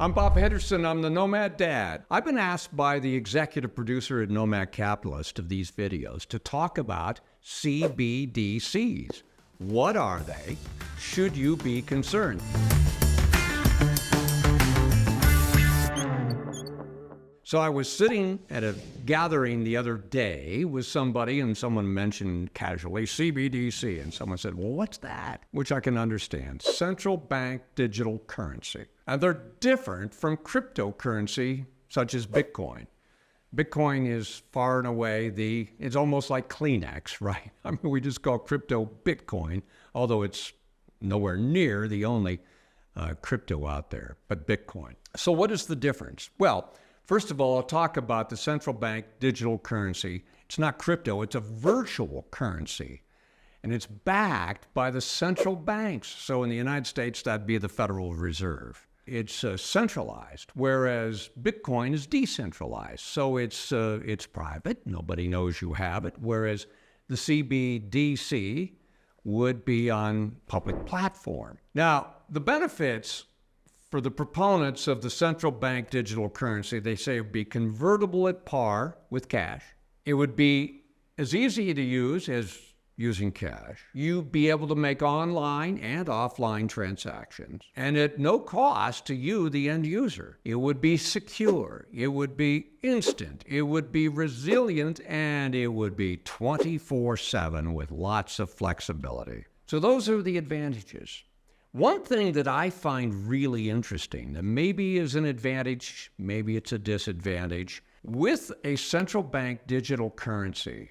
I'm Bob Henderson. I'm the Nomad Dad. I've been asked by the executive producer at Nomad Capitalist of these videos to talk about CBDCs. What are they? Should you be concerned? So I was sitting at a gathering the other day with somebody, and someone mentioned casually CBDC, and someone said, well, what's that? Which I can understand. Central Bank Digital Currency. And they're different from cryptocurrency, such as Bitcoin. Bitcoin is far and away it's almost like Kleenex, right? I mean, we just call crypto Bitcoin, although it's nowhere near the only crypto out there, but Bitcoin. So what is the difference? Well, first of all, I'll talk about the central bank digital currency. It's not crypto, it's a virtual currency. And it's backed by the central banks. So in the United States, that'd be the Federal Reserve. It's centralized, whereas Bitcoin is decentralized. So it's private, nobody knows you have it, whereas the CBDC would be on public platform. Now, the benefits for the proponents of the central bank digital currency, they say it would be convertible at par with cash. It would be as easy to use as using cash. You'd be able to make online and offline transactions, and at no cost to you, the end user. It would be secure. It would be instant. It would be resilient, and it would be 24/7 with lots of flexibility. So those are the advantages. One thing that I find really interesting, that maybe is an advantage, maybe it's a disadvantage, with a central bank digital currency,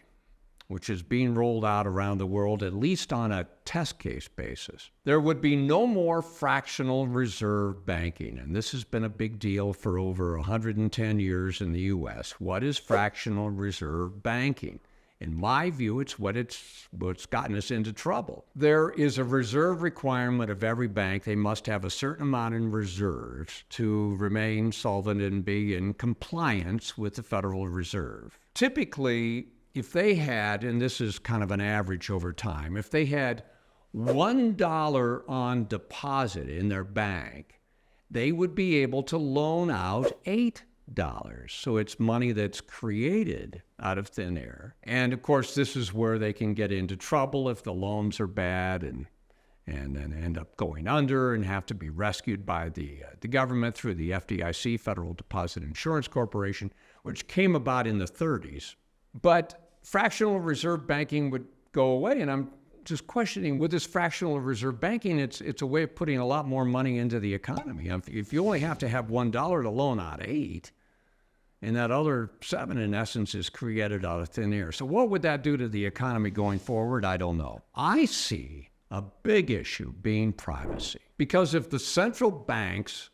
which is being rolled out around the world, at least on a test case basis, there would be no more fractional reserve banking. And this has been a big deal for over 110 years in the US. What is fractional reserve banking? In my view, it's what's gotten us into trouble. There is a reserve requirement of every bank. They must have a certain amount in reserves to remain solvent and be in compliance with the Federal Reserve. Typically, if they had, and this is kind of an average over time, if they had $1 on deposit in their bank, they would be able to loan out $8. So it's money that's created out of thin air. And of course, this is where they can get into trouble if the loans are bad and then end up going under and have to be rescued by the government through the FDIC, Federal Deposit Insurance Corporation, which came about in the 30s. But fractional reserve banking would go away, and I'm just questioning, with this fractional reserve banking, it's a way of putting a lot more money into the economy. If you only have to have $1 to loan out 8, and that other 7, in essence, is created out of thin air. So what would that do to the economy going forward? I don't know. I see a big issue being privacy. Because if the central banks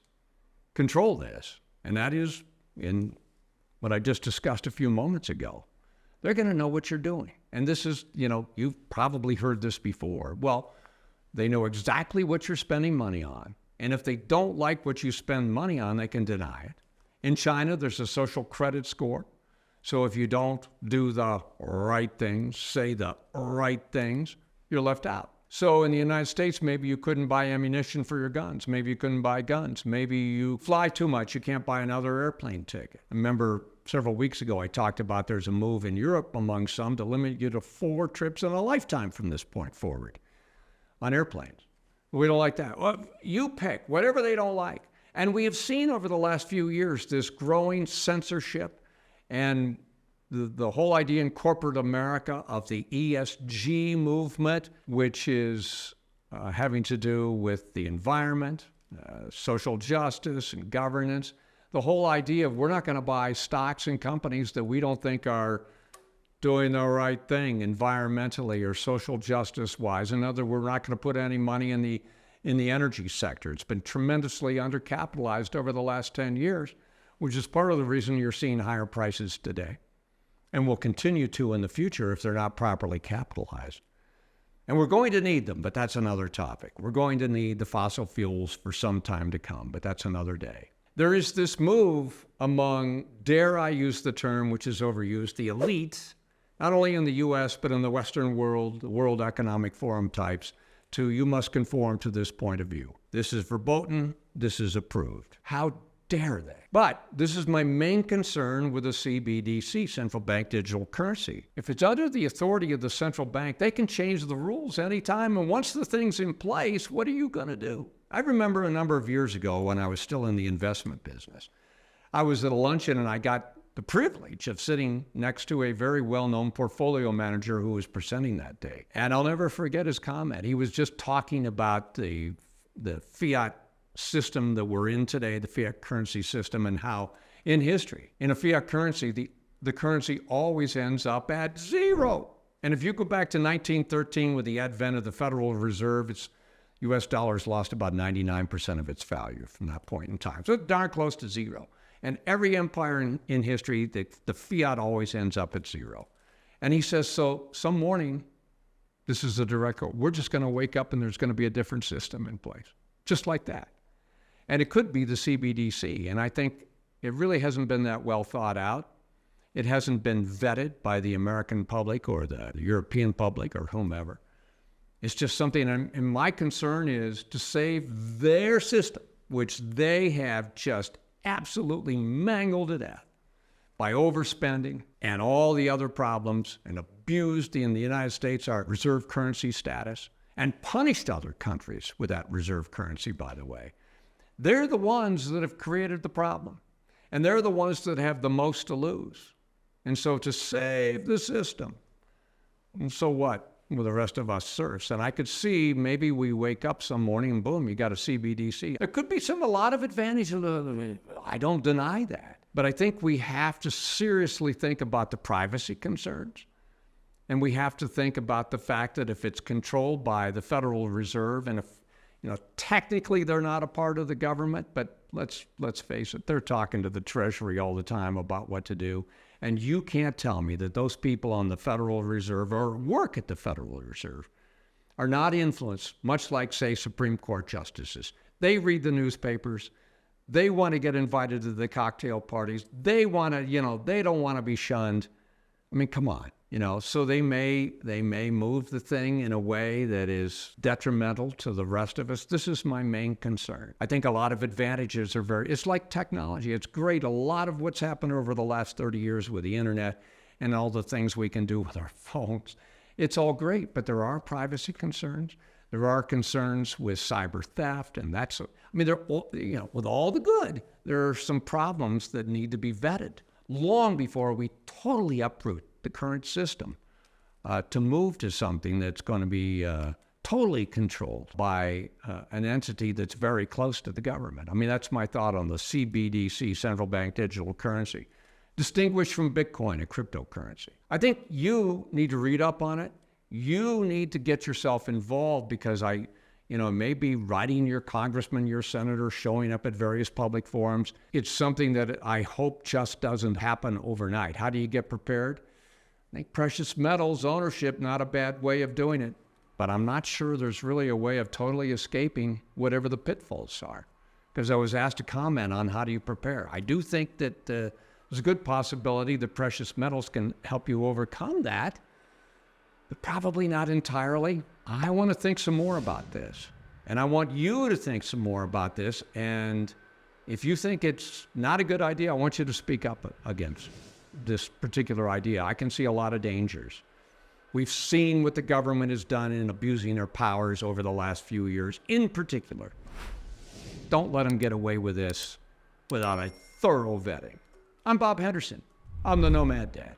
control this, and that is in what I just discussed a few moments ago, they're going to know what you're doing. And this is, you've probably heard this before. Well, they know exactly what you're spending money on. And if they don't like what you spend money on, they can deny it. In China, there's a social credit score. So if you don't do the right things, say the right things, you're left out. So in the United States, maybe you couldn't buy ammunition for your guns. Maybe you couldn't buy guns. Maybe you fly too much. You can't buy another airplane ticket. Remember, several weeks ago, I talked about there's a move in Europe among some to limit you to 4 trips in a lifetime from this point forward on airplanes. We don't like that. Well, you pick whatever they don't like. And we have seen over the last few years this growing censorship and the whole idea in corporate America of the ESG movement, which is having to do with the environment, social justice, and governance. The whole idea of we're not going to buy stocks in companies that we don't think are doing the right thing environmentally or social justice-wise. In other words, we're not going to put any money in the energy sector. It's been tremendously undercapitalized over the last 10 years, which is part of the reason you're seeing higher prices today, and will continue to in the future if they're not properly capitalized. And we're going to need them, but that's another topic. We're going to need the fossil fuels for some time to come, but that's another day. There is this move among, dare I use the term, which is overused, the elites, not only in the US, but in the Western world, the World Economic Forum types, to you must conform to this point of view. This is verboten. This is approved. How dare they? But this is my main concern with the CBDC, Central Bank Digital Currency. If it's under the authority of the central bank, they can change the rules anytime. And once the thing's in place, what are you going to do? I remember a number of years ago when I was still in the investment business, I was at a luncheon and I got the privilege of sitting next to a very well-known portfolio manager who was presenting that day. And I'll never forget his comment. He was just talking about the Fiat system that we're in today, the Fiat currency system, and how in history, in a Fiat currency, the currency always ends up at zero. And if you go back to 1913 with the advent of the Federal Reserve, US dollars lost about 99% of its value from that point in time. So it's darn close to zero. And every empire in history, the fiat always ends up at zero. And he says, so some morning, this is a direct quote, we're just going to wake up and there's going to be a different system in place. Just like that. And it could be the CBDC. And I think it really hasn't been that well thought out. It hasn't been vetted by the American public or the European public or whomever. It's just something, and my concern is to save their system, which they have just absolutely mangled to death by overspending and all the other problems, and abused in the United States our reserve currency status and punished other countries with that reserve currency, by the way. They're the ones that have created the problem, and they're the ones that have the most to lose. And so to save the system, and so what? Well, the rest of us serfs. And I could see maybe we wake up some morning and boom, you got a CBDC. There could be a lot of advantage. I don't deny that. But I think we have to seriously think about the privacy concerns. And we have to think about the fact that if it's controlled by the Federal Reserve, and if, technically they're not a part of the government, but let's face it, they're talking to the Treasury all the time about what to do. And you can't tell me that those people on the Federal Reserve or work at the Federal Reserve are not influenced, much like, say, Supreme Court justices. They read the newspapers. They want to get invited to the cocktail parties. They want to, they don't want to be shunned. I mean, come on. So they may move the thing in a way that is detrimental to the rest of us. This is my main concern. I think a lot of advantages are it's like technology. It's great. A lot of what's happened over the last 30 years with the internet and all the things we can do with our phones, it's all great, but there are privacy concerns. There are concerns with cyber theft, and with all the good, there are some problems that need to be vetted long before we totally uproot the current system to move to something that's going to be totally controlled by an entity that's very close to the government. I mean, that's my thought on the CBDC, Central Bank Digital Currency, distinguished from Bitcoin, a cryptocurrency. I think you need to read up on it. You need to get yourself involved, because maybe writing your congressman, your senator, showing up at various public forums. It's something that I hope just doesn't happen overnight. How do you get prepared? I think precious metals ownership, not a bad way of doing it, but I'm not sure there's really a way of totally escaping whatever the pitfalls are, because I was asked to comment on how do you prepare. I do think that there's a good possibility that precious metals can help you overcome that, but probably not entirely. I want to think some more about this, and I want you to think some more about this, and if you think it's not a good idea, I want you to speak up against this particular idea. I can see a lot of dangers. We've seen what the government has done in abusing their powers over the last few years. In particular, don't let them get away with this without a thorough vetting. I'm Bob Henderson. I'm the Nomad Dad.